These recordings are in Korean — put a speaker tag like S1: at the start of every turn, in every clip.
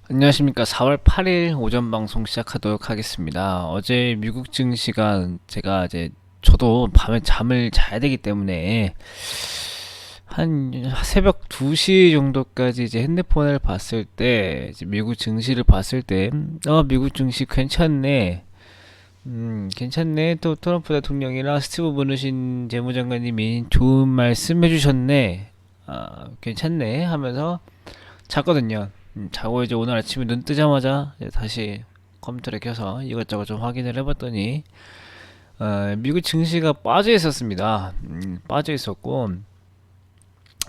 S1: 안녕하십니까. 4월 8일 오전 방송 시작하도록 하겠습니다. 어제 미국 증시가 제가 이제 저도 밤에 잠을 자야 되기 때문에 한 새벽 2시 정도까지 이제 핸드폰을 봤을 때 이제 미국 증시를 봤을 때 미국 증시 괜찮네. 괜찮네. 또 트럼프 대통령이랑 스티브 버누신 재무장관님이 좋은 말씀 해주셨네. 괜찮네 하면서 잤거든요. 자고 이제 오늘 아침에 눈 뜨자마자 이제 다시 컴퓨터를 켜서 이것저것 좀 확인을 해봤더니 미국 증시가 빠져 있었습니다. 빠져 있었고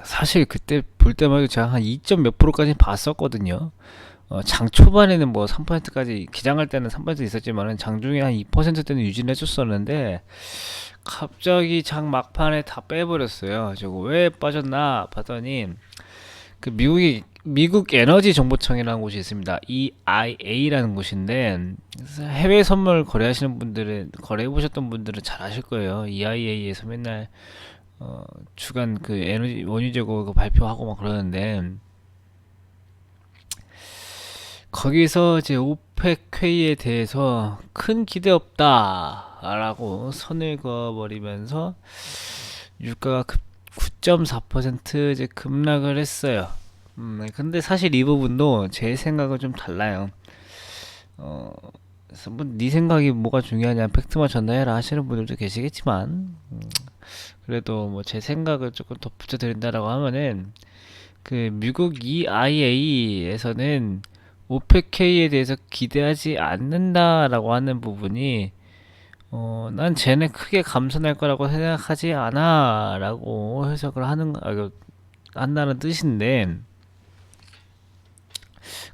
S1: 사실 그때 볼 때만 해도 제가 한 2점 몇 프로까지 봤었거든요. 장 초반에는 뭐 3%까지 기장할 때는 3% 있었지만은 장중에 한 2%대는 유지를 해줬었는데 갑자기 장 막판에 다 빼버렸어요. 저거 왜 빠졌나 봤더니 그 미국 에너지 정보청이라는 곳이 있습니다. EIA라는 곳인데 해외 선물 거래하시는 분들은 거래해 보셨던 분들은 잘 아실 거예요. EIA에서 맨날 주간 그 에너지 원유 재고 발표하고 막 그러는데 거기서 이제 오펙 회의에 대해서 큰 기대 없다라고 선을 그어버리면서 유가가 9.4% 이제 급락을 했어요. 근데 사실 이 부분도 제 생각은 좀 달라요. 어, 그래서 뭐네 생각이 뭐가 중요하냐, 팩트만 전달해라 하시는 분들도 계시겠지만, 그래도 뭐 제 생각을 조금 덧붙여 드린다라고 하면은 그 미국 EIA에서는 오펙K에 대해서 기대하지 않는다라고 하는 부분이 난 쟤네 크게 감산할 거라고 생각하지 않아라고 해석을 한다는 뜻인데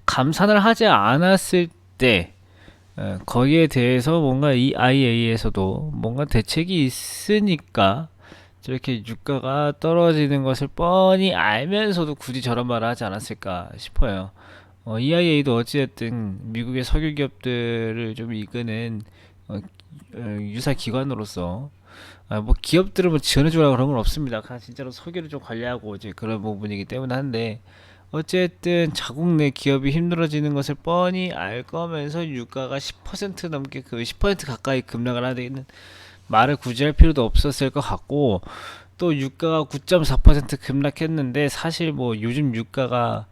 S1: 감산을 하지 않았을 때 거기에 대해서 뭔가 이 IA에서도 뭔가 대책이 있으니까 저렇게 유가가 떨어지는 것을 뻔히 알면서도 굳이 저런 말을 하지 않았을까 싶어요. EIA도 어찌됐든 미국의 석유 기업들을 좀 이끄는 유사 기관으로서 뭐 기업들을 뭐 지원해주라 그런 건 없습니다. 그냥 진짜로 석유를 좀 관리하고 이제 그런 부분이기 때문에 한데 어쨌든 자국 내 기업이 힘들어지는 것을 뻔히 알 거면서 유가가 10% 넘게 그 10% 가까이 급락을 하는 말을 굳이 할 필요도 없었을 것 같고 또 유가가 9.4% 급락했는데 사실 뭐 요즘 유가가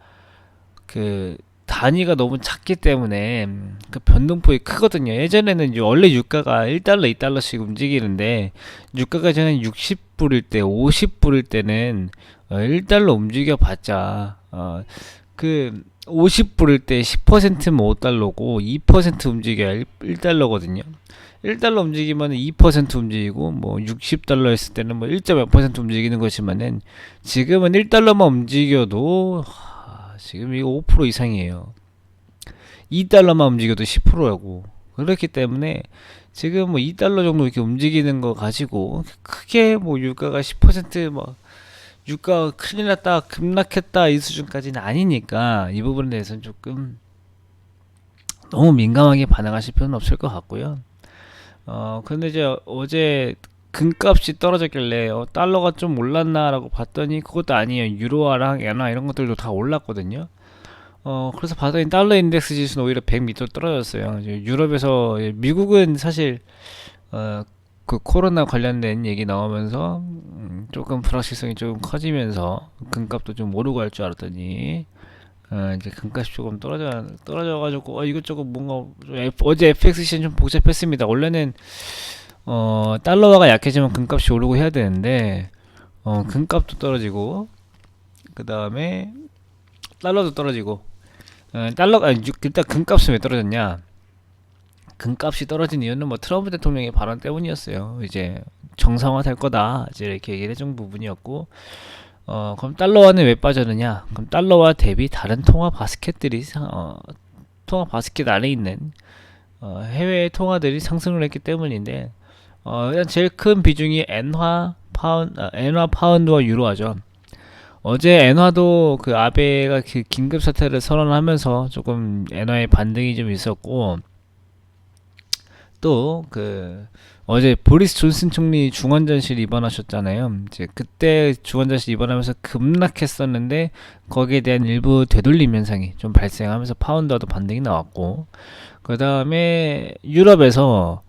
S1: 그 단위가 너무 작기 때문에 그 변동폭이 크거든요. 예전에는 원래 유가가 1달러, 2달러씩 움직이는데 유가가 전에 60불일 때, 50불일 때는 1달러 움직여 봤자 그 50불일 때 10%면 5달러고 2% 움직여야 1달러거든요. 1달러 움직이면 2% 움직이고 뭐 60달러 했을 때는 뭐 1.몇% 움직이는 것이면은 지금은 1달러만 움직여도 지금 이거 5% 이상이에요. 2달러만 움직여도 10%라고. 그렇기 때문에 지금 뭐 2달러 정도 이렇게 움직이는 거 가지고 크게 뭐 유가가 10%뭐 유가 큰일 났다 급락했다 이 수준까지는 아니니까 이 부분에 대해서는 조금 너무 민감하게 반응하실 필요는 없을 것 같고요. 근데 이제 어제 금값이 떨어졌길래 달러가 좀 올랐나라고 봤더니 그것도 아니에요. 유로화랑 엔화 이런 것들도 다 올랐거든요. 그래서 봤더니 달러 인덱스 지수는 오히려 100 밑으로 떨어졌어요. 이제 유럽에서 미국은 사실 그 코로나 관련된 얘기 나오면서 조금 불확실성이 조금 커지면서 금값도 좀 오르고 할 줄 알았더니 이제 금값이 조금 떨어져가지고 이것저것 뭔가 어제 FX 시장 좀 복잡했습니다. 원래는 달러화가 약해지면 금값이 오르고 해야 되는데 금값도 떨어지고 그 다음에 달러도 떨어지고 일단 금값은 왜 떨어졌냐? 금값이 떨어진 이유는 뭐 트럼프 대통령의 발언 때문이었어요. 이제 정상화 될 거다 이제 이렇게 얘기를 해준 부분이었고 그럼 달러화는 왜 빠졌느냐? 그럼 달러화 대비 다른 통화 바스켓들이 통화 바스켓 안에 있는 해외 통화들이 상승을 했기 때문인데 일단 제일 큰 비중이 엔화 파운드와 유로화죠. 어제 엔화도 그 아베가 그 긴급 사태를 선언하면서 조금 엔화의 반등이 좀 있었고 또 어제 보리스 존슨 총리 중환자실 입원하셨잖아요. 이제 그때 중환자실 입원하면서 급락했었는데 거기에 대한 일부 되돌림 현상이 좀 발생하면서 파운드와도 반등이 나왔고, 그 다음에 유럽에서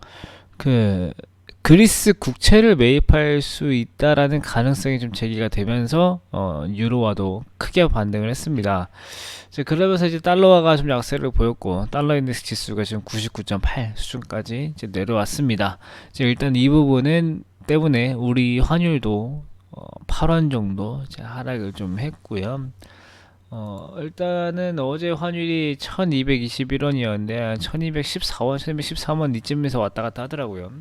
S1: 그 그리스 국채를 매입할 수 있다라는 가능성이 좀 제기가 되면서 유로화도 크게 반등을 했습니다. 이제 그러면서 이제 달러화가 좀 약세를 보였고, 달러 인덱스 지수가 지금 99.8 수준까지 이제 내려왔습니다. 이제 일단 이 부분은 때문에 우리 환율도 8원 정도 이제 하락을 좀 했고요. 일단은 어제 환율이 1221원이었는데 1214원, 1213원 이쯤에서 왔다 갔다 하더라고요.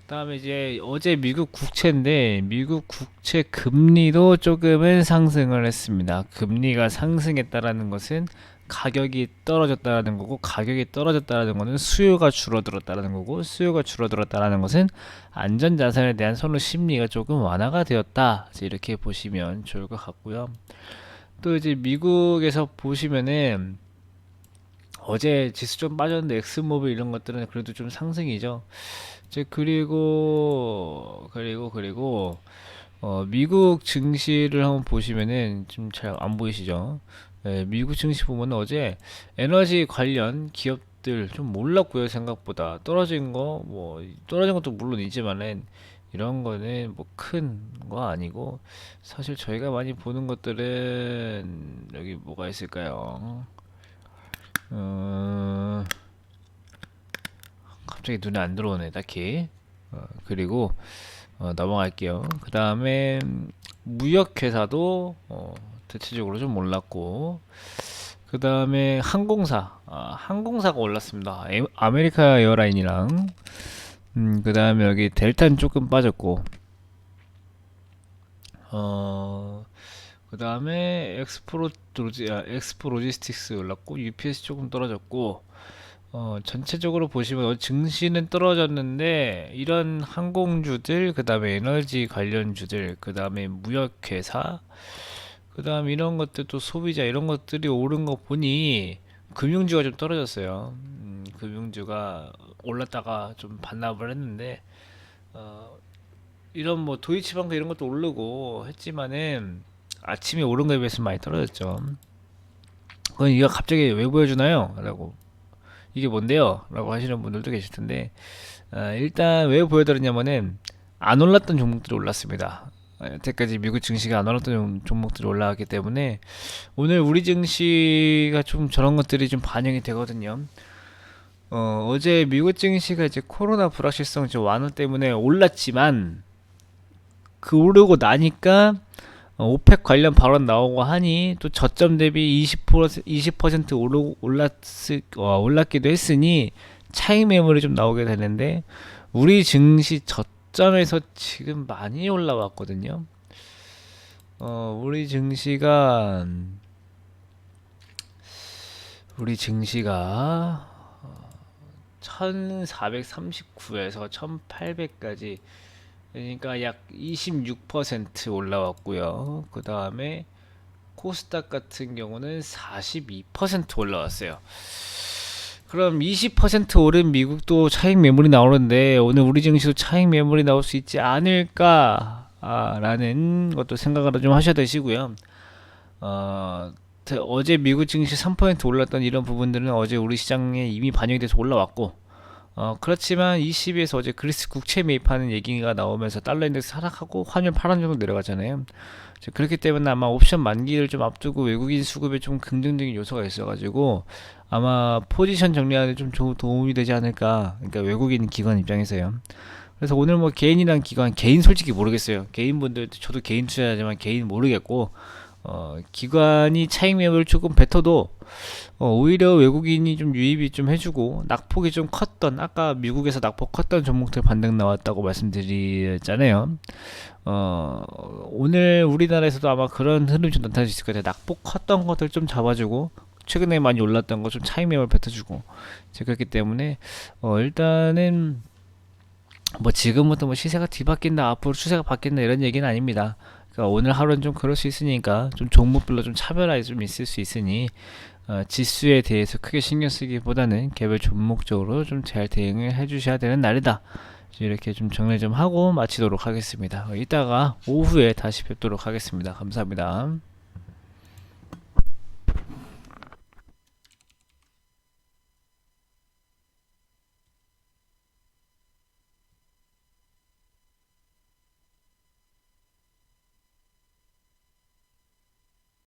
S1: 그다음에 이제 어제 미국 국채인데 미국 국채 금리도 조금은 상승을 했습니다. 금리가 상승했다라는 것은 가격이 떨어졌다라는 거고, 가격이 떨어졌다라는 것은 수요가 줄어들었다라는 거고, 수요가 줄어들었다라는 것은 안전자산에 대한 선호 심리가 조금 완화가 되었다, 이렇게 보시면 좋을 것 같고요. 또 이제 미국에서 보시면은 어제 지수 좀 빠졌는데 엑스모빌 이런 것들은 그래도 좀 상승이죠. 이제 그리고 미국 증시를 한번 보시면은 좀 잘 안 보이시죠? 예, 미국 증시 보면은 어제 에너지 관련 기업들 좀 올랐고요. 생각보다 떨어진 것도 물론 있지만은 이런 거는 뭐 큰 거 아니고, 사실 저희가 많이 보는 것들은 여기 뭐가 있을까요? 어, 갑자기 눈에 안 들어오네 딱히. 그리고 넘어갈게요. 그 다음에 무역회사도 대체적으로 좀 올랐고, 그 다음에 항공사가 올랐습니다. 아메리카 에어라인이랑, 그 다음에 여기 델타는 조금 빠졌고, 그 다음에 엑스포 로지스틱스 올랐고, UPS 조금 떨어졌고, 전체적으로 보시면 증시는 떨어졌는데 이런 항공주들, 그 다음에 에너지 관련주들, 그 다음에 무역회사, 그 다음 이런 것들도 소비자 이런 것들이 오른 거 보니 금융주가 좀 떨어졌어요. 금융주가 올랐다가 좀 반납을 했는데, 어, 이런 뭐 도이치방크 이런 것도 오르고 했지만은 아침에 오른 거에 비해서 많이 떨어졌죠. 그건 이거 갑자기 왜 보여주나요? 라고, 이게 뭔데요? 라고 하시는 분들도 계실 텐데, 일단 왜 보여드렸냐면은 안 올랐던 종목들이 올랐습니다. 여태까지 미국 증시가 안 올랐던 종목들이 올라왔기 때문에 오늘 우리 증시가 좀 저런 것들이 좀 반영이 되거든요. 어제 미국 증시가 이제 코로나 불확실성 좀 완화 때문에 올랐지만, 그 오르고 나니까 오펙 관련 발언 나오고 하니 또 저점 대비 20% 올랐기도 했으니 차익 매물이 좀 나오게 되는데, 우리 증시 저점에서 지금 많이 올라왔거든요. 우리 증시가 1439에서 1800까지, 그러니까 약 26% 올라왔고요. 그 다음에 코스닥 같은 경우는 42% 올라왔어요. 그럼 20% 오른 미국도 차익 매물이 나오는데 오늘 우리 증시도 차익 매물이 나올 수 있지 않을까 라는 것도 생각을 좀 하셔야 되시고요. 어제 미국 증시 3% 올랐던 이런 부분들은 어제 우리 시장에 이미 반영이 돼서 올라왔고, 그렇지만 22에서 어제 그리스 국채 매입하는 얘기가 나오면서 달러 인덱스 하락하고 환율 8원 정도 내려가잖아요. 그렇기 때문에 아마 옵션 만기를 좀 앞두고 외국인 수급에 좀 긍정적인 요소가 있어가지고 아마 포지션 정리하는 데 좀 도움이 되지 않을까. 그러니까 외국인 기관 입장에서요. 그래서 오늘 뭐 개인이랑 개인 솔직히 모르겠어요. 개인분들, 저도 개인 투자하지만 개인 모르겠고, 기관이 차익 매물을 조금 뱉어도 오히려 외국인이 좀 유입이 좀 해주고, 낙폭이 좀 컸던, 아까 미국에서 낙폭 컸던 종목들 반등 나왔다고 말씀드렸잖아요. 오늘 우리나라에서도 아마 그런 흐름이 좀 나타날 수 있을 것 같아요. 낙폭 컸던 것들 좀 잡아주고, 최근에 많이 올랐던 거 좀 차익 매물 뱉어주고, 그렇기 때문에 일단은 뭐 지금부터 뭐 시세가 뒤바뀐다, 앞으로 추세가 바뀐다 이런 얘기는 아닙니다. 그러니까 오늘 하루는 좀 그럴 수 있으니까 좀 종목별로 좀 차별화가 좀 있을 수 있으니 지수에 대해서 크게 신경 쓰기보다는 개별 종목적으로 좀 잘 대응을 해주셔야 되는 날이다. 이렇게 좀 정리 좀 하고 마치도록 하겠습니다. 이따가 오후에 다시 뵙도록 하겠습니다. 감사합니다.